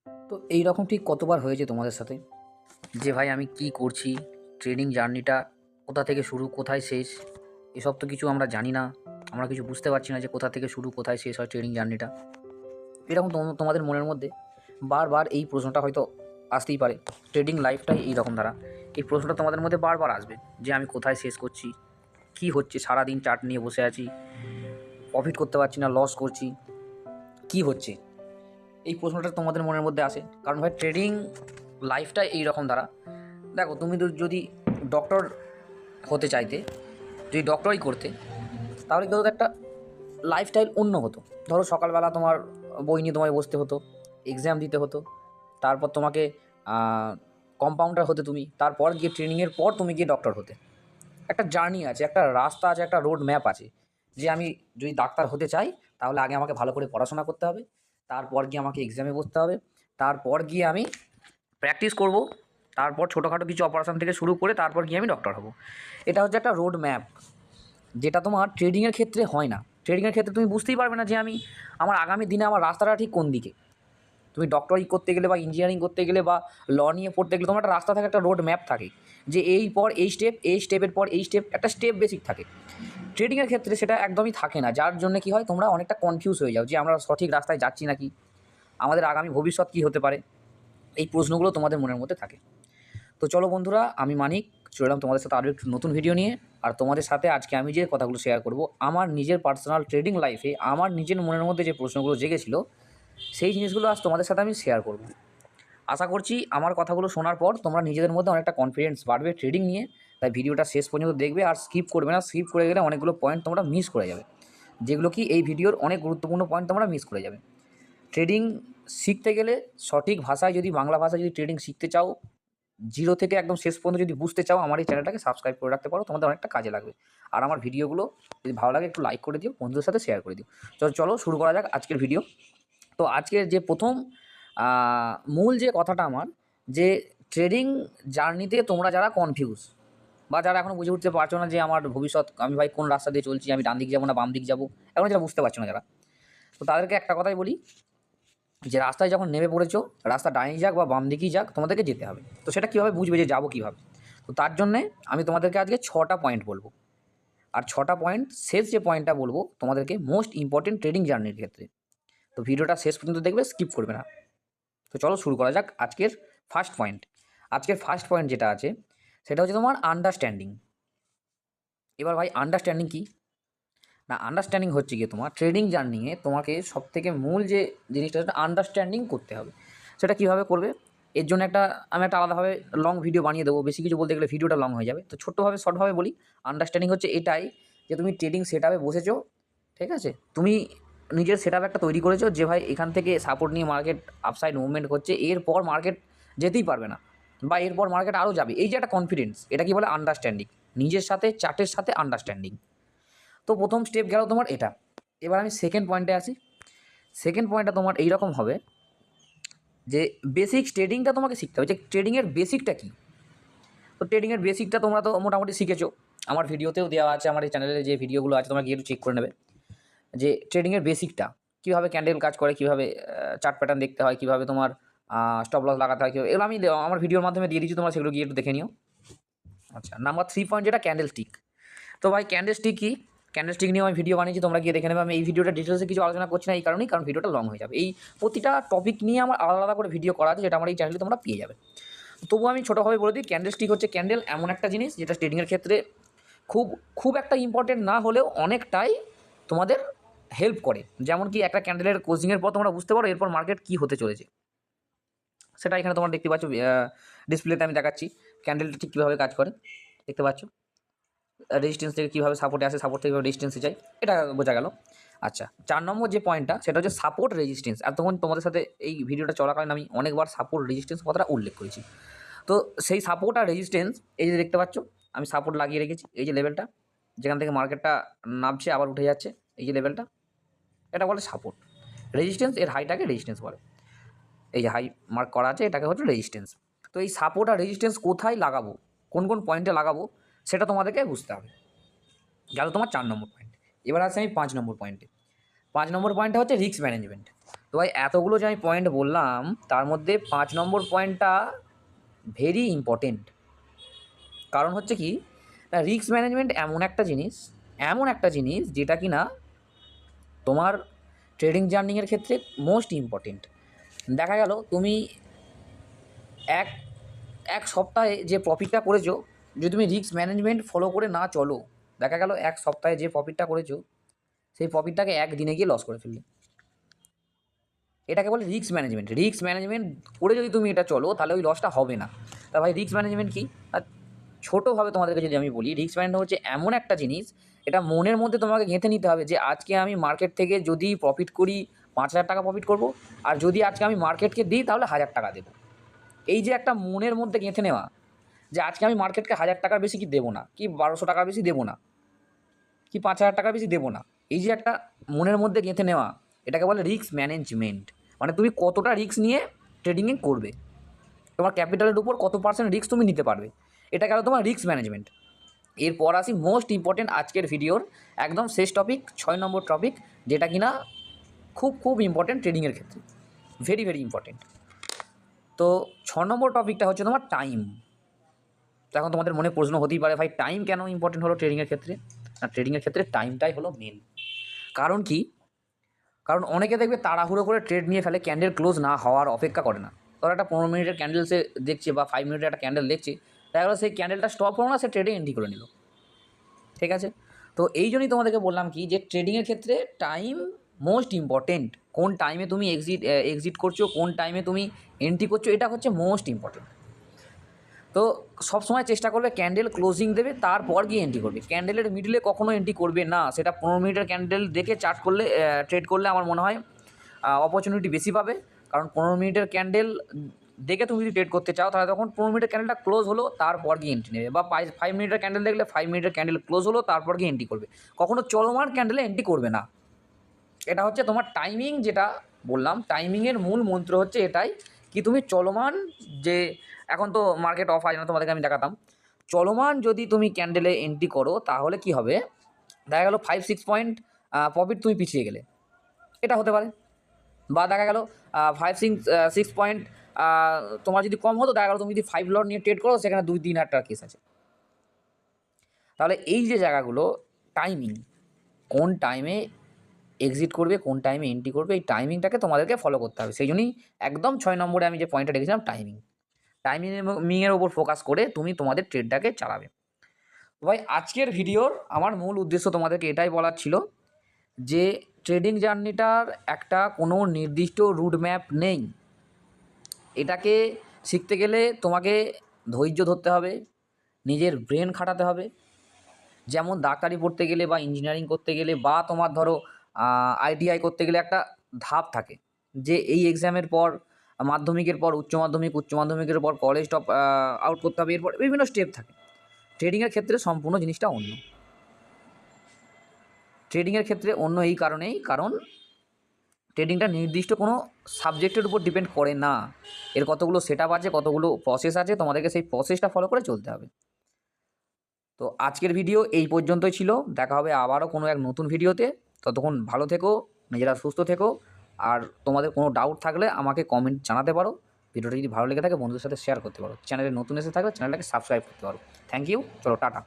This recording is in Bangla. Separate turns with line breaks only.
তো এই রকম ঠিক কতবার হয়েছে তোমাদের সাথে যে ভাই আমি কি করছি, ট্রেডিং জার্নিটা কোথা থেকে শুরু কোথায় শেষ, এসব তো কিছু আমরা জানি না। আমরা কিছু বুঝতে পারছি না যে কোথা থেকে শুরু কোথায় শেষ হয় ট্রেডিং জার্নিটা। এরকম তোমাদের মনের মধ্যে বারবার এই প্রশ্নটা হয়তো আসতেই পারে। ট্রেডিং লাইফটাই এইরকম ধারা, এই প্রশ্নটা তোমাদের মধ্যে বারবার আসবে যে আমি কোথায় শেষ করছি, কি হচ্ছে, সারাদিন চার্ট নিয়ে বসে আছি, প্রফিট করতে পারছি না, লস করছি, কি হচ্ছে। এই প্রশ্নটা তোমাদের মনের মধ্যে আসে কারণ ভাই ট্রেডিং লাইফটা এইরকম দ্বারা। দেখো তুমি যদি ডক্টর হতে চাইতে, যদি ডক্টরই করতে, তাহলে কিন্তু একটা লাইফস্টাইল অন্য হতো। ধরো সকালবেলা তোমার বই নিয়ে তোমায় বসতে হতো, এক্সাম দিতে হতো, তারপর তোমাকে কম্পাউন্ডার হতে তুমি, তারপর গিয়ে ট্রেনিংয়ের পর তুমি গিয়ে ডক্টর হতে। একটা জার্নি আছে, একটা রাস্তা আছে, একটা রোড ম্যাপ আছে যে আমি যদি ডাক্তার হতে চাই তাহলে আগে আমাকে ভালো করে পড়াশোনা করতে হবে, তারপর গিয়ে আমাকে এক্সামে বসতে হবে, তারপর গিয়ে আমি প্র্যাকটিস করব, তারপর ছোটোখাটো কিছু অপারেশন থেকে শুরু করে তারপর গিয়ে আমি ডক্টর হব। এটা হচ্ছে একটা রোড ম্যাপ, যেটা তোমার ট্রেডিংয়ের ক্ষেত্রে হয় না। ট্রেডিংয়ের ক্ষেত্রে তুমি বুঝতেই পারবে না যে আমি আমার আগামী দিনে আমার রাস্তাটা ঠিক কোন দিকে। তুমি ডক্টরি করতে গেলে বা ইঞ্জিনিয়ারিং করতে গেলে বা ল নিয়ে পড়তে গেলে তোমার একটা রাস্তা থাকে, একটা রোড ম্যাপ থাকে যে এই পর এই স্টেপ, এই স্টেপের পর এই স্টেপ, একটা স্টেপ বেসিক থাকে। ট্রেডিংয়ের ক্ষেত্রে সেটা একদমই থাকে না, যার জন্য কী হয় তোমরা অনেকটা কনফিউজ হয়ে যাও যে আমরা সঠিক রাস্তায় যাচ্ছি নাকি, আমাদের আগামী ভবিষ্যৎ কী হতে পারে, এই প্রশ্নগুলো তোমাদের মনের মধ্যে থাকে। তো চলো বন্ধুরা, আমি মানিক চলে এলাম তোমাদের সাথে আরও একটু নতুন ভিডিও নিয়ে। আর তোমাদের সাথে আজকে আমি যে কথাগুলো শেয়ার করব আমার নিজের পার্সোনাল ট্রেডিং লাইফে আমার নিজের মনের মধ্যে যে প্রশ্নগুলো জেগেছিল, সেই জিনিসগুলো আজ তোমাদের সাথে আমি শেয়ার করব। আশা করছি আমার কথাগুলো শোনার পর তোমরা নিজেদের মধ্যে অনেকটা কনফিডেন্স বাড়বে ট্রেডিং নিয়ে। তাই ভিডিওটা শেষ পর্যন্ত দেখবে আর স্কিপ করবে না, স্কিপ করে গেলে অনেকগুলো পয়েন্ট তোমরা মিস করে যাবে, যেগুলো কি এই ভিডিওর অনেক গুরুত্বপূর্ণ পয়েন্ট তোমরা মিস করে যাবে। ট্রেডিং শিখতে গেলে সঠিক ভাষায়, যদি বাংলা ভাষায় যদি ট্রেডিং শিখতে চাও, জিরো থেকে একদম শেষ পর্যন্ত যদি বুঝতে চাও, আমার এই চ্যানেলটাকে সাবস্ক্রাইব করে রাখতে পারো, তোমাদের অনেকটা কাজে লাগবে। আর আমার ভিডিওগুলো যদি ভালো লাগে একটু লাইক করে দিও, বন্ধুদের সাথে শেয়ার করে দিও। চলো শুরু করা যাক আজকের ভিডিও। তো আজকের যে প্রথম মূল যে কথাটা আমার, যে ট্রেডিং জার্নিতে তোমরা যারা কনফিউজ বা যারা এখনও বুঝে উঠতে পারছো না যে আমার ভবিষ্যৎ আমি ভাই কোন রাস্তা দিয়ে চলছি, আমি ডান দিক যাবো না বাম দিক যাবো, এখনও যারা বুঝতে পারছো না যারা, তো তাদেরকে একটা কথাই বলি যে রাস্তায় যখন নেমে পড়েছো, রাস্তা ডাইনি যাক বা বাম দিকেই যাক, তোমাদেরকে যেতে হবে। তো সেটা কীভাবে বুঝবে যে যাবো কীভাবে? তো তার জন্যে আমি তোমাদেরকে আজকে 6টা পয়েন্ট বলবো। আর 6টা পয়েন্ট, শেষ যে পয়েন্টটা বলবো তোমাদেরকে মোস্ট ইম্পর্টেন্ট ট্রেডিং জার্নির ক্ষেত্রে। তো ভিডিওটা শেষ পর্যন্ত দেখবে, স্কিপ করবে না। তো চলো শুরু করা যাক আজকের ফার্স্ট পয়েন্ট। আজকের ফার্স্ট পয়েন্ট যেটা আছে সেটা হচ্ছে তোমার আন্ডারস্ট্যান্ডিং। এবার ভাই আন্ডারস্ট্যান্ডিং কী না, আন্ডারস্ট্যান্ডিং হচ্ছে গিয়ে তোমার ট্রেডিং জার্নিংয়ে তোমাকে সবথেকে মূল যে জিনিসটা সেটা আন্ডারস্ট্যান্ডিং করতে হবে। সেটা কীভাবে করবে, এর জন্য আমি একটা আলাদাভাবে লং ভিডিও বানিয়ে দেবো, বেশি কিছু বলতে গেলে ভিডিওটা লং হয়ে যাবে। তো ছোট্টভাবে শর্টভাবে বলি, আন্ডারস্ট্যান্ডিং হচ্ছে এটাই যে তুমি ট্রেডিং সেট আপে বসেছো, ঠিক আছে, তুমি নিজের সেট আপ একটা তৈরি করেছো যে ভাই এখান থেকে সাপোর্ট নিয়ে মার্কেট আপসাইড মুভমেন্ট করছে, এরপর মার্কেট যেতেই পারবে না বা এরপর মার্কেট আরও যাবে, এই যে একটা কনফিডেন্স, এটা কি বলে আন্ডারস্ট্যান্ডিং, নিজের সাথে চার্টের সাথে আন্ডারস্ট্যান্ডিং। তো প্রথম স্টেপ গেল তোমার এটা। এবার আমি সেকেন্ড পয়েন্টে আসি। সেকেন্ড পয়েন্টটা তোমার এইরকম হবে যে বেসিক ট্রেডিংটা তোমাকে শিখতে হবে, যে ট্রেডিংয়ের বেসিকটা কী। তো ট্রেডিংয়ের বেসিকটা তোমরা তো মোটামুটি শিখেছো, আমার ভিডিওতেও দেওয়া আছে, আমার এই চ্যানেলে যে ভিডিওগুলো আছে তোমরা গিয়ে একটু চেক করে নেবে যে ট্রেডিংয়ের বেসিকটা কীভাবে ক্যান্ডেল কাজ করে, কীভাবে চার্ট প্যাটার্ন দেখতে হয়, কীভাবে তোমার স্টপ লস লাগাতে হয়, কীভাবে, এগুলো আমি আমার ভিডিওর মাধ্যমে দিয়ে দিচ্ছি, তোমরা সেগুলো গিয়ে একটু দেখে নিও। আচ্ছা, নাম্বার 3 পয়েন্ট যেটা ক্যান্ডেল স্টিক। তো ভাই ক্যান্ডেল স্টিক কী, ক্যান্ডেল স্টিক নিয়েও আমি ভিডিও বানিয়েছি, তোমরা গিয়ে দেখে নেবে। আমি এই ভিডিওটা ডিটেলসে কিছু আলোচনা করছি না এই কারণেই, কারণ ভিডিওটা লং হয়ে যাবে। এই প্রতিটা টপিক নিয়ে আমার আলাদা আলাদা করে ভিডিও করা আছে, যেটা আমার এই চ্যানেলে তোমরা পেয়ে যাবে। তবুও আমি ছোটোভাবে বলে দিই, ক্যান্ডেল স্টিক হচ্ছে, ক্যান্ডেল এমন একটা জিনিস যেটা ট্রেডিংয়ের ক্ষেত্রে খুব খুব একটা ইম্পর্টেন্ট না হলেও অনেকটাই তোমাদের হেল্প করে। যেমন কি একটা ক্যান্ডেলের কোচিংয়ের পর তোমরা বুঝতে পারো এরপর মার্কেট কী হতে চলেছে, সেটা এখানে তোমরা দেখতে পাচ্ছ, ডিসপ্লেতে আমি দেখাচ্ছি ক্যান্ডেলটা ঠিক কীভাবে কাজ করে, দেখতে পাচ্ছ রেজিস্ট্যান্স থেকে কীভাবে সাপোর্টে আসে, সাপোর্ট থেকে রেজিস্ট্যান্সে যায়, এটা বোঝা গেল। আচ্ছা, 4 নম্বর যে পয়েন্টটা সেটা হচ্ছে সাপোর্ট রেজিস্ট্যান্স। এতক্ষণ তোমাদের সাথে এই ভিডিওটা চলাকালীন আমি অনেকবার সাপোর্ট রেজিস্ট্যান্স কথাটা উল্লেখ করেছি। তো সেই সাপোর্ট আর রেজিস্ট্যান্স, এই যে দেখতে পাচ্ছ আমি সাপোর্ট লাগিয়ে রেখেছি, এই যে লেভেলটা যেখান থেকে মার্কেটটা নামছে আবার উঠে যাচ্ছে, এই যে লেভেলটা, এটা বলে সাপোর্ট। রেজিস্ট্যান্স, এর হাইটাকে রেজিস্ট্যান্স বলে, এই যে হাই মার্ক করা আছে এটাকে হচ্ছে রেজিস্ট্যান্স। তো এই সাপোর্ট আর রেজিস্ট্যান্স কোথায় লাগাবো, কোন কোন পয়েন্টে লাগাবো, সেটা তোমাদেরকে বুঝতে হবে। গেল তোমার 4 নম্বর পয়েন্ট। এবার আসছে আমি 5 নম্বর পয়েন্টে। 5 নম্বর পয়েন্টটা হচ্ছে রিস্ক ম্যানেজমেন্ট। তো ভাই এতগুলো যে আমি পয়েন্ট বললাম তার মধ্যে 5 নম্বর পয়েন্টটা ভেরি ইম্পর্টেন্ট। কারণ হচ্ছে কি, রিস্ক ম্যানেজমেন্ট এমন একটা জিনিস যেটা কি না তোমার ট্রেডিং জার্নিংয়ের ক্ষেত্রে মোস্ট ইম্পর্টেন্ট। দেখা গেল তুমি এক এক সপ্তাহে যে প্রফিটটা করেছো, যদি তুমি রিস্ক ম্যানেজমেন্ট ফলো করে না চলো, দেখা গেল এক সপ্তাহে যে প্রফিটটা করেছো সেই প্রফিটটাকে একদিনে গিয়ে লস করে ফেললে। এটাকে বলে রিস্ক ম্যানেজমেন্ট। রিস্ক ম্যানেজমেন্ট করে যদি তুমি এটা চলো তাহলে ওই লসটা হবে না। তা ভাই রিস্ক ম্যানেজমেন্ট কী? আর ছোটোভাবে তোমাদেরকে যদি আমি বলি, রিস্ক ম্যানেজমেন্ট হচ্ছে এমন একটা জিনিস, এটা মনের মধ্যে তোমাকে গেঁথে নিতে হবে যে আজকে আমি মার্কেট থেকে যদি প্রফিট করি 5,000 টাকা প্রফিট করব, আর যদি আজকে আমি মার্কেটকে দিই তাহলে 1,000 টাকা দেবো। এই যে একটা মনের মধ্যে গেঁথে নেওয়া যে আজকে আমি মার্কেটকে 1,000 টাকার বেশি কি দেবো না, কি 1,200 টাকার বেশি দেবো না, কি 5,000 টাকার বেশি দেবো না, এই যে একটা মনের মধ্যে গেঁথে নেওয়া, এটাকে বলে রিস্ক ম্যানেজমেন্ট। মানে তুমি কতটা রিস্ক নিয়ে ট্রেডিংয়ে করবে, তোমার ক্যাপিটালের উপর কত পার্সেন্ট রিস্ক তুমি নিতে পারবে, এটা গেল তোমার রিস্ক ম্যানেজমেন্ট। এরপর আসি মোস্ট ইম্পর্টেন্ট আজকের ভিডিওর একদম শেষ টপিক, 6 নম্বর টপিক, যেটা কিনা খুব খুব ইম্পর্টেন্ট ট্রেডিংয়ের ক্ষেত্রে, ভেরি ভেরি ইম্পর্টেন্ট। তো 6 নম্বর টপিকটা হচ্ছে তোমার টাইম। তো এখন তোমাদের মনে প্রশ্ন হতেই পারে, ভাই টাইম কেন ইম্পর্টেন্ট হলো ট্রেডিংয়ের ক্ষেত্রে? না, ট্রেডিংয়ের ক্ষেত্রে টাইমটাই হলো মেন। কারণ কি? কারণ অনেকে দেখবে তাড়াহুড়ো করে ট্রেড নিয়ে ফেলে, ক্যান্ডেল ক্লোজ না হওয়ার অপেক্ষা করে না। ধরো একটা 15 মিনিটের ক্যান্ডেল সে দেখছে বা 5 মিনিটের একটা ক্যান্ডেল দেখছে, দেখা গেলো সেই ক্যান্ডেলটা স্টপ হলো না, সে ট্রেডে এন্ট্রি করে নিল। ঠিক আছে? তো এই জন্যই তোমাদেরকে বললাম কি, যে ট্রেডিংয়ের ক্ষেত্রে টাইম মোস্ট ইম্পর্টেন্ট। কোন টাইমে তুমি এক্সিট করছো, কোন টাইমে তুমি এন্ট্রি করছো, এটা হচ্ছে মোস্ট ইম্পর্টেন্ট। তো সবসময় চেষ্টা করবে ক্যান্ডেল ক্লোজিং দেবে তারপর গিয়ে এন্ট্রি করবে। ক্যান্ডেলের মিডলে কখনো এন্ট্রি করবে না। সেটা 15 মিনিটের ক্যান্ডেল দেখে চার্ট করলে ট্রেড করলে আমার মনে হয় অপরচুনিটি বেশি পাবে। কারণ 15 মিনিটের ক্যান্ডেল দেখে তুমি যদি ট্রেড করতে চাও তাহলে তখন 15 মিনিটের ক্যান্ডেলটা ক্লোজ হলো তারপর গিয়ে এন্ট্রি নেবে, বা 5 মিনিটের ক্যান্ডেল দেখলে 5 মিনিটের ক্যান্ডেল ক্লোজ হলো তারপর গিয়ে এন্ট্রি করবে। কখনো চলমান ক্যান্ডেলে এন্ট্রি করবে না। এটা হচ্ছে তোমার টাইমিং, যেটা বললাম টাইমিংয়ের মূল মন্ত্র হচ্ছে এটাই, কি তুমি চলমান যে, এখন তো মার্কেট অফ আছে না, তোমাদেরকে আমি দেখাতাম, চলমান যদি তুমি ক্যান্ডেলে এন্ট্রি করো তাহলে কি হবে, দেখা গেলো 5-6 পয়েন্ট প্রফিট তুমি পিছিয়ে গেলে, এটা হতে পারে। বা দেখা গেল 5-6 পয়েন্ট তোমার যদি কম হতো, দেখা গেলো তুমি যদি 5 লট নিয়ে ট্রেড করো, সেখানে 2-3 হাজার টাকার কেস আছে। তাহলে এই যে জায়গাগুলো, টাইমিং, কোন টাইমে এক্সিট করবে, কোন টাইমে এন্ট্রি করবে, এই টাইমিংটাকে তোমাদেরকে ফলো করতে হবে। সেই জন্যই একদম 6 নম্বরে আমি যে পয়েন্টটা রেখেছিলাম টাইমিংয়ের ওপর ফোকাস করে তুমি তোমাদের ট্রেডটাকে চালাবে। ভাই আজকের ভিডিওর আমার মূল উদ্দেশ্য তোমাদেরকে এটাই বলার ছিল যে ট্রেডিং জার্নিটার একটা কোনো নির্দিষ্ট রুট ম্যাপ নেই। এটাকে শিখতে গেলে তোমাকে ধৈর্য ধরতে হবে, নিজের ব্রেন খাটাতে হবে। যেমন ডাক্তারি পড়তে গেলে বা ইঞ্জিনিয়ারিং করতে গেলে বা তোমার ধরো আইটিআই করতে গেলে একটা ধাপ থাকে, যে এই এক্সামের পর মাধ্যমিকের পর উচ্চ মাধ্যমিকের পর কলেজ টপ আউট করতে হবে, এরপর বিভিন্ন স্টেপ থাকে। ট্রেডিংয়ের ক্ষেত্রে সম্পূর্ণ জিনিসটা অন্য। ট্রেডিংয়ের ক্ষেত্রে অন্য এই কারণেই, কারণ ট্রেডিংটা নির্দিষ্ট কোনো সাবজেক্টের উপর ডিপেন্ড করে না। এর কতগুলো সেটআপ আছে, কতগুলো প্রসেস আছে, তোমাদেরকে সেই প্রসেসটা ফলো করে চলতে হবে। তো আজকের ভিডিও এই পর্যন্তই ছিল। দেখা হবে আবারও কোনো এক নতুন ভিডিওতে। ততক্ষণ ভালো থেকো, নিজেরা সুস্থ থেকো। আর তোমাদের কোনো ডাউট থাকলে আমাকে কমেন্ট জানাতে পারো। ভিডিওটা যদি ভালো লেগে থাকে বন্ধুদের সাথে শেয়ার করতে পারো। চ্যানেলে নতুন এসে থাকলে চ্যানেলটাকে সাবস্ক্রাইব করতে পারো। Thank you. চলো টাটা।